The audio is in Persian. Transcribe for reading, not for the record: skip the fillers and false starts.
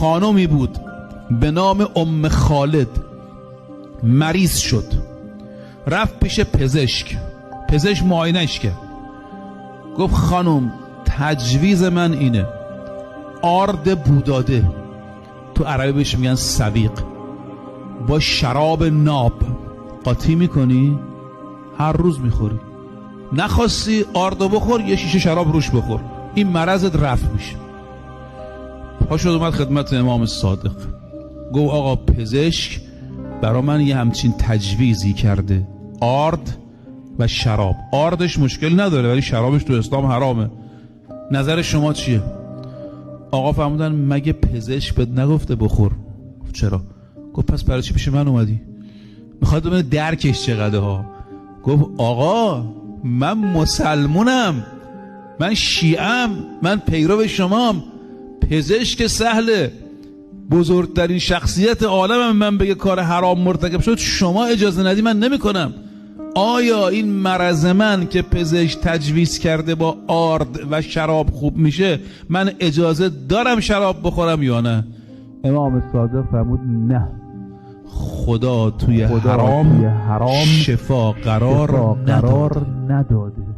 خانمی بود به نام ام خالد، مریض شد، رفت پیش پزشک معاینش کرد، گفت خانم تجویز من اینه، آرد بوداده، تو عربی بهش میگن سویق، با شراب ناب قاطی میکنی، هر روز میخوری، نخواستی آردو بخور، یه شیشه شراب روش بخور، این مرضت رفع میشه. پاشد اومد خدمت امام صادق، گفت آقا پزشک برا من یه همچین تجویزی کرده، آرد و شراب. آردش مشکل نداره ولی شرابش تو اسلام حرامه، نظر شما چیه؟ آقا فرمودن مگه پزشک بهت نگفته بخور؟ گفت چرا؟ گفت پس برای چی پیش من اومدی؟ میخواد ببینه درکش چقدر ها. گفت آقا من مسلمونم، من شیعم، من پیرو شمام، پزشک سهله، بزرگترین شخصیت عالمم، من بگه کار حرام مرتکب شد شما اجازه ندی من نمی کنم. آیا این مرض من که پزشک تجویز کرده با آرد و شراب خوب میشه، من اجازه دارم شراب بخورم یا نه؟ امام صادق فرمود نه، خدا توی حرام شفا قرار نداده.